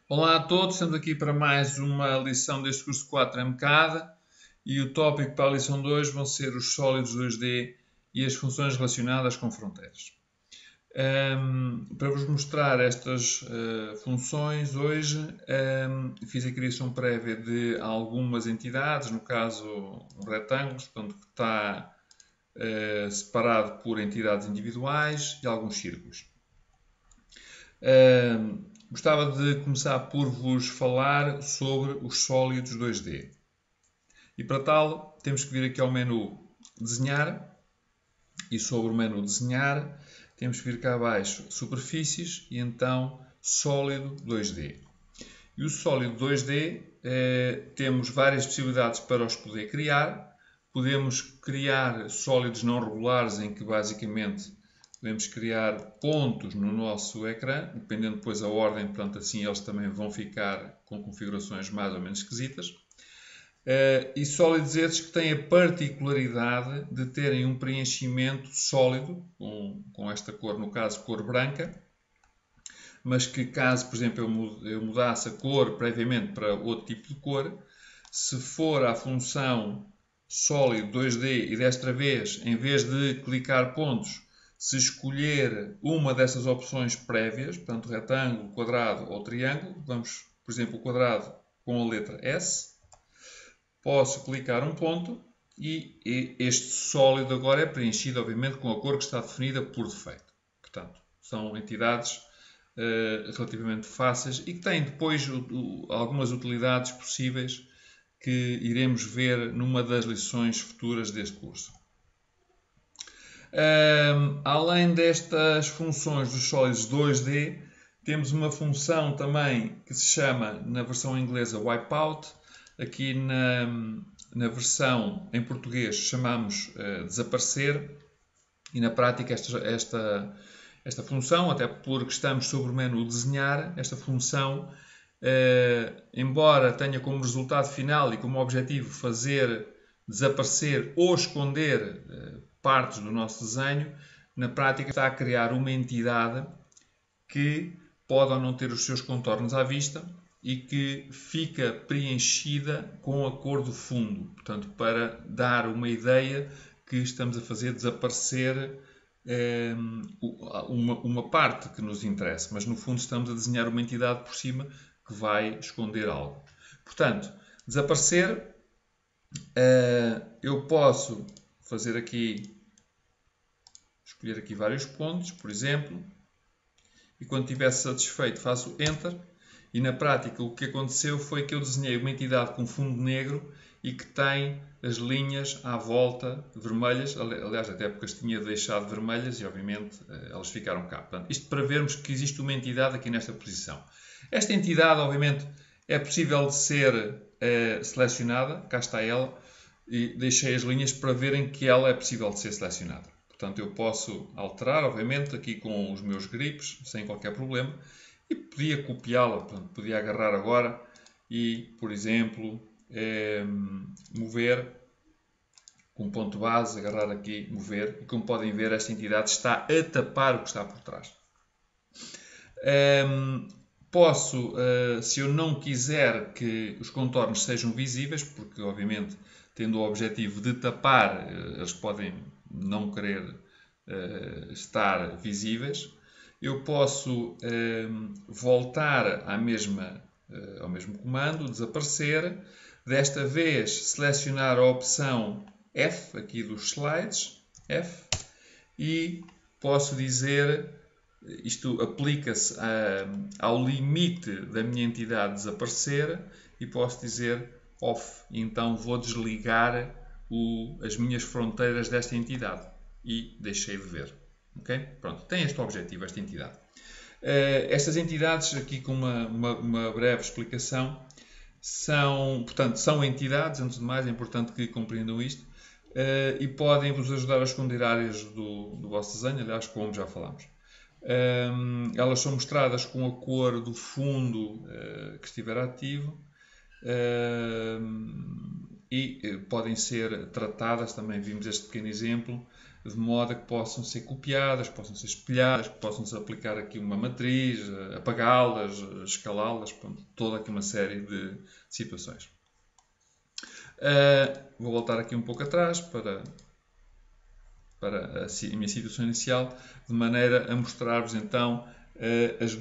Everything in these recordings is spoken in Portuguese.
Olá a todos, estamos aqui para mais uma lição deste curso 4 MCAD e o tópico para a lição 2 vão ser os sólidos 2D e as funções relacionadas com fronteiras. Para vos mostrar estas funções hoje, fiz a criação prévia de algumas entidades, no caso um retângulo, portanto, que está separado por entidades individuais e alguns círculos. Gostava de começar por vos falar sobre os sólidos 2D. E para tal, temos que vir aqui ao menu Desenhar. E sobre o menu Desenhar, temos que vir cá abaixo Superfícies e então Sólido 2D. E o sólido 2D temos várias possibilidades para os poder criar. Podemos criar sólidos não regulares em que basicamente podemos criar pontos no nosso ecrã, dependendo depois da ordem, portanto assim eles também vão ficar com configurações mais ou menos esquisitas. E sólidos esses que têm a particularidade de terem um preenchimento sólido, com esta cor, no caso cor branca, mas que caso, por exemplo, eu mudasse a cor previamente para outro tipo de cor, se for a função sólido 2D e desta vez, em vez de clicar pontos, se escolher uma dessas opções prévias, portanto retângulo, quadrado ou triângulo, vamos, por exemplo, o quadrado com a letra S, posso clicar um ponto e este sólido agora é preenchido, obviamente, com a cor que está definida por defeito. Portanto, são entidades relativamente fáceis e que têm depois algumas utilidades possíveis que iremos ver numa das lições futuras deste curso. Além destas funções dos sólidos 2D, temos uma função também que se chama, na versão inglesa, Wipeout. Aqui na versão em português chamamos desaparecer. E na prática esta função, até porque estamos sobre o menu desenhar, esta função, embora tenha como resultado final e como objetivo fazer desaparecer ou esconder partes do nosso desenho, na prática está a criar uma entidade que pode ou não ter os seus contornos à vista e que fica preenchida com a cor do fundo, portanto, para dar uma ideia que estamos a fazer desaparecer uma parte que nos interessa, mas no fundo estamos a desenhar uma entidade por cima que vai esconder algo. Portanto, desaparecer, eu posso fazer aqui, escolher aqui vários pontos, por exemplo, e quando estiver satisfeito faço Enter, e na prática o que aconteceu foi que eu desenhei uma entidade com fundo negro e que tem as linhas à volta vermelhas, aliás até porque as tinha deixado vermelhas e obviamente elas ficaram cá. Portanto, isto para vermos que existe uma entidade aqui nesta posição. Esta entidade obviamente é possível de ser selecionada, cá está ela, e deixei as linhas para verem que ela é possível de ser selecionada. Portanto, eu posso alterar, obviamente, aqui com os meus gripes, sem qualquer problema, e podia copiá-la, portanto, podia agarrar agora e, por exemplo, mover com ponto base, agarrar aqui, mover, e como podem ver, esta entidade está a tapar o que está por trás. Posso, se eu não quiser que os contornos sejam visíveis, porque obviamente tendo o objetivo de tapar, eles podem não querer estar visíveis, eu posso voltar ao mesmo comando, desaparecer, desta vez selecionar a opção F, aqui dos slides, F, e posso dizer, isto aplica-se ao limite da minha entidade desaparecer, e posso dizer Off, e então vou desligar as minhas fronteiras desta entidade e deixei de ver. Okay? Pronto, tem este objetivo, esta entidade. Estas entidades, aqui com uma breve explicação, são entidades, antes de mais, é importante que compreendam isto, e podem vos ajudar a esconder áreas do vosso desenho, aliás, como já falámos. Elas são mostradas com a cor do fundo que estiver ativo, e podem ser tratadas, também vimos este pequeno exemplo, de modo a que possam ser copiadas, que possam ser espelhadas, que possam-se aplicar aqui uma matriz, apagá-las, escalá-las, toda aqui uma série de situações. Vou voltar aqui um pouco atrás para a minha situação inicial, de maneira a mostrar-vos então os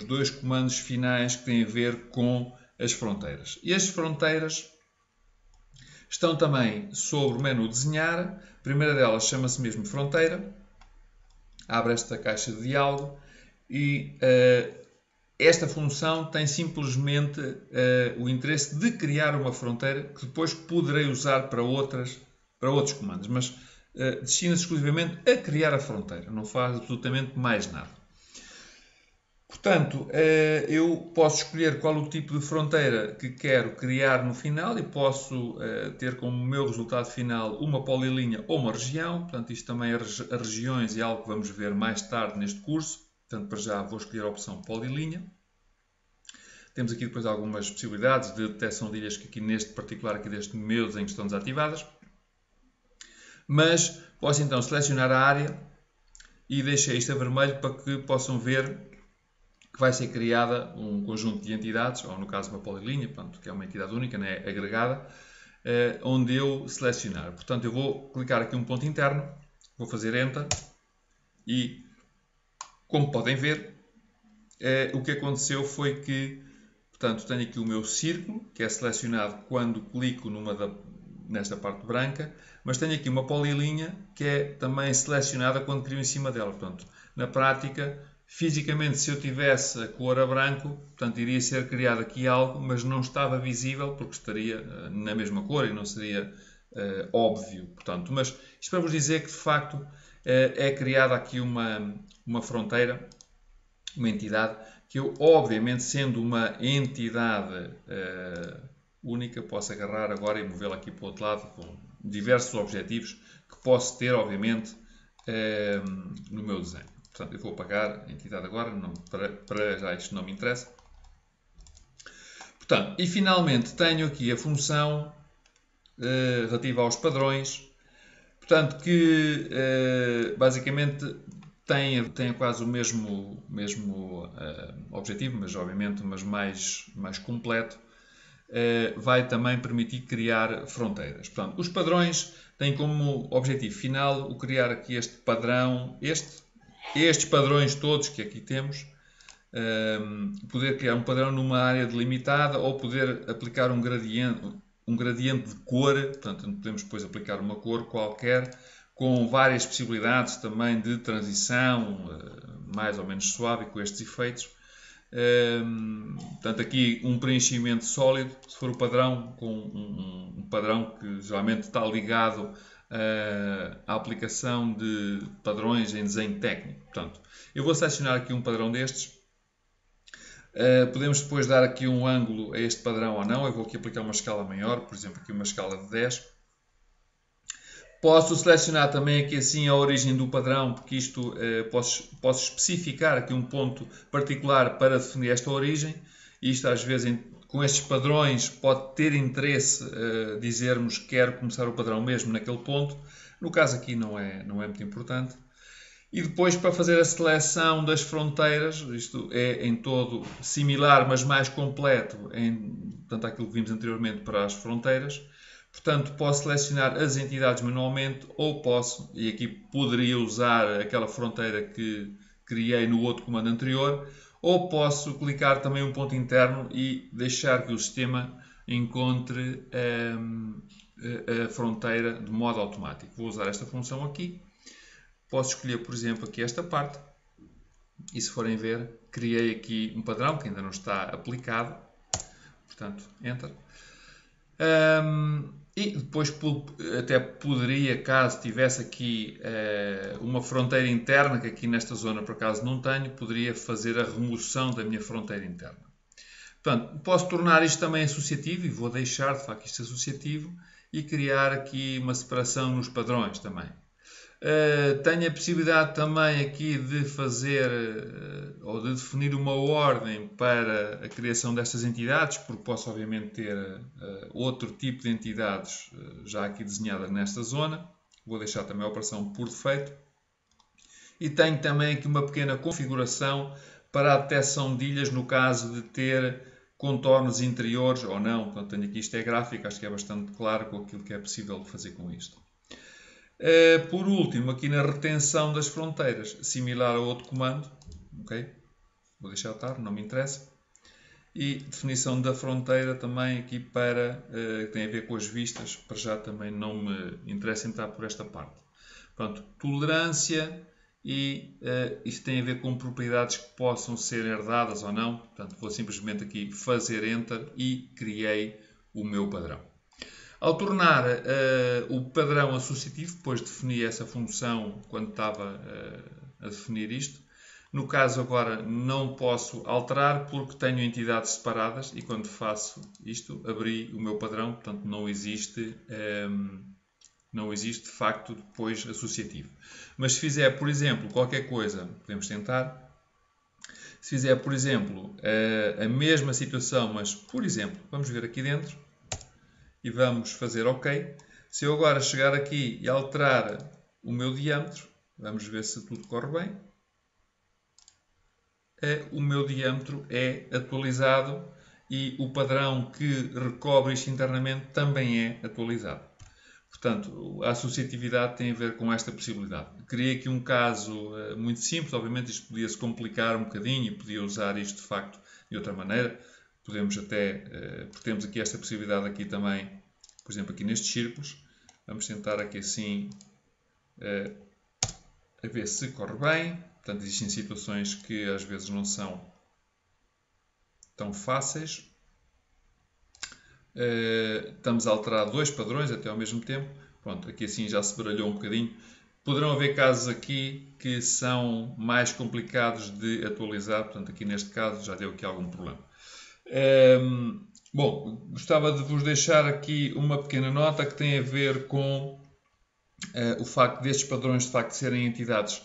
dois comandos finais que têm a ver com as fronteiras. E as fronteiras estão também sobre o menu desenhar. A primeira delas chama-se mesmo fronteira. Abre esta caixa de diálogo e esta função tem simplesmente o interesse de criar uma fronteira que depois poderei usar para outros comandos, mas destina-se exclusivamente a criar a fronteira, não faz absolutamente mais nada. Portanto, eu posso escolher qual o tipo de fronteira que quero criar no final e posso ter como meu resultado final uma polilinha ou uma região. Portanto, isto também as regiões é algo que vamos ver mais tarde neste curso. Portanto, para já vou escolher a opção polilinha. Temos aqui depois algumas possibilidades de detecção de ilhas que aqui neste particular, aqui deste meu desenho, estão desativadas. Mas posso então selecionar a área e deixei isto a vermelho para que possam ver que vai ser criada um conjunto de entidades, ou no caso uma polilinha, portanto, que é uma entidade única, né, agregada, onde eu selecionar. Portanto, eu vou clicar aqui um ponto interno, vou fazer Enter e, como podem ver, o que aconteceu foi que, portanto, tenho aqui o meu círculo, que é selecionado quando clico nesta parte branca, mas tenho aqui uma polilinha que é também selecionada quando crio em cima dela. Portanto, na prática, fisicamente, se eu tivesse a cor a branco, portanto, iria ser criado aqui algo, mas não estava visível porque estaria na mesma cor e não seria óbvio. Portanto, mas isto para vos dizer que, de facto, é criada aqui uma fronteira, uma entidade, que eu, obviamente, sendo uma entidade única, posso agarrar agora e movê-la aqui para o outro lado com diversos objetivos que posso ter, obviamente, no meu desenho. Portanto, eu vou apagar a entidade agora, para já isto não me interessa. Portanto, e finalmente tenho aqui a função relativa aos padrões, portanto, que basicamente tem quase o mesmo objetivo, mas obviamente mais completo. Vai também permitir criar fronteiras. Portanto, os padrões têm como objetivo final o criar aqui este padrão, estes padrões todos que aqui temos, poder criar um padrão numa área delimitada ou poder aplicar um gradiente de cor, portanto, podemos depois aplicar uma cor qualquer, com várias possibilidades também de transição, mais ou menos suave, com estes efeitos. Portanto, aqui um preenchimento sólido, se for o padrão, com um padrão que geralmente está ligado à aplicação de padrões em desenho técnico. Portanto, eu vou selecionar aqui um padrão destes. Podemos depois dar aqui um ângulo a este padrão ou não. Eu vou aqui aplicar uma escala maior, por exemplo, aqui uma escala de 10. Posso selecionar também aqui assim a origem do padrão, porque isto posso especificar aqui um ponto particular para definir esta origem. Isto às vezes com estes padrões pode ter interesse dizermos que quero começar o padrão mesmo naquele ponto. No caso aqui não é muito importante. E depois para fazer a seleção das fronteiras, isto é em todo similar, mas mais completo, tanto àquilo que vimos anteriormente para as fronteiras. Portanto, posso selecionar as entidades manualmente ou posso, e aqui poderia usar aquela fronteira que criei no outro comando anterior, ou posso clicar também um ponto interno e deixar que o sistema encontre a fronteira de modo automático. Vou usar esta função aqui. Posso escolher, por exemplo, aqui esta parte. E se forem ver, criei aqui um padrão que ainda não está aplicado. Portanto, Enter. E depois até poderia, caso tivesse aqui uma fronteira interna, que aqui nesta zona por acaso não tenho, poderia fazer a remoção da minha fronteira interna. Portanto, posso tornar isto também associativo, e vou deixar de facto isto associativo, e criar aqui uma separação nos padrões também. Tenho a possibilidade também aqui de fazer ou de definir uma ordem para a criação destas entidades, porque posso obviamente ter outro tipo de entidades já aqui desenhadas nesta zona. Vou deixar também a operação por defeito. E tenho também aqui uma pequena configuração para a detecção de ilhas no caso de ter contornos interiores ou não. Portanto, tenho aqui, isto é gráfico, acho que é bastante claro com aquilo que é possível fazer com isto. Por último, aqui na retenção das fronteiras, similar a outro comando, ok? Vou deixar estar, não me interessa. E definição da fronteira também aqui para, que tem a ver com as vistas, para já também não me interessa entrar por esta parte. Pronto, tolerância e isto tem a ver com propriedades que possam ser herdadas ou não. Portanto, vou simplesmente aqui fazer Enter e criei o meu padrão. Ao tornar o padrão associativo, depois defini essa função quando estava a definir isto. No caso agora não posso alterar porque tenho entidades separadas e quando faço isto, abri o meu padrão, portanto não existe de facto depois associativo. Mas se fizer, por exemplo, qualquer coisa, podemos tentar. Se fizer, por exemplo, a mesma situação, mas, por exemplo, vamos ver aqui dentro e vamos fazer OK. Se eu agora chegar aqui e alterar o meu diâmetro, vamos ver se tudo corre bem. O meu diâmetro é atualizado e o padrão que recobre isto internamente também é atualizado. Portanto, a associatividade tem a ver com esta possibilidade. Criei aqui um caso muito simples, obviamente isto podia-se complicar um bocadinho e podia usar isto de facto de outra maneira. Podemos até, porque temos aqui esta possibilidade aqui também, por exemplo, aqui nestes círculos. Vamos tentar aqui assim, a ver se corre bem. Portanto, existem situações que às vezes não são tão fáceis. Estamos a alterar dois padrões até ao mesmo tempo. Pronto, aqui assim já se baralhou um bocadinho. Poderão haver casos aqui que são mais complicados de atualizar. Portanto, aqui neste caso já deu aqui algum problema. Bom, gostava de vos deixar aqui uma pequena nota que tem a ver com o facto destes padrões de facto serem entidades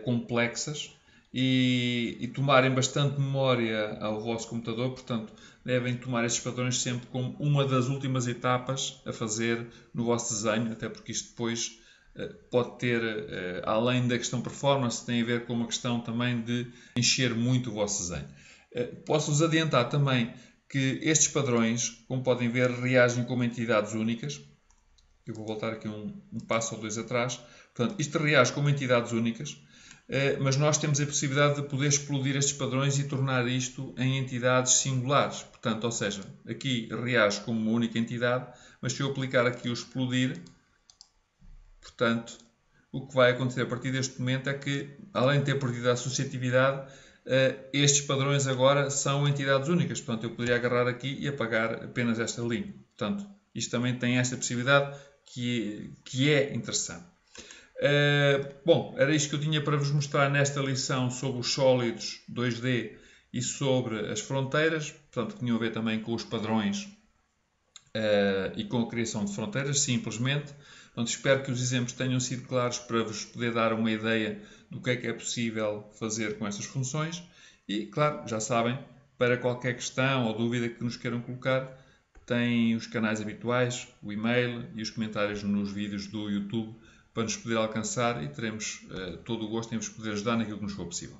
complexas e tomarem bastante memória ao vosso computador, portanto devem tomar estes padrões sempre como uma das últimas etapas a fazer no vosso desenho, até porque isto depois pode ter, além da questão performance, tem a ver com uma questão também de encher muito o vosso desenho. Posso-vos adiantar também que estes padrões, como podem ver, reagem como entidades únicas. Eu vou voltar aqui um passo ou dois atrás. Portanto, isto reage como entidades únicas, mas nós temos a possibilidade de poder explodir estes padrões e tornar isto em entidades singulares. Portanto, ou seja, aqui reage como uma única entidade, mas se eu aplicar aqui o explodir, portanto, o que vai acontecer a partir deste momento é que, além de ter perdido a associatividade, estes padrões agora são entidades únicas. Portanto, eu poderia agarrar aqui e apagar apenas esta linha. Portanto, isto também tem esta possibilidade que é interessante. Bom, era isto que eu tinha para vos mostrar nesta lição sobre os sólidos 2D e sobre as fronteiras. Portanto, que tinham a ver também com os padrões e com a criação de fronteiras, simplesmente. Portanto, espero que os exemplos tenham sido claros para vos poder dar uma ideia do que é possível fazer com estas funções. E, claro, já sabem, para qualquer questão ou dúvida que nos queiram colocar, têm os canais habituais, o e-mail e os comentários nos vídeos do YouTube para nos poder alcançar e teremos todo o gosto em vos poder ajudar naquilo que nos for possível.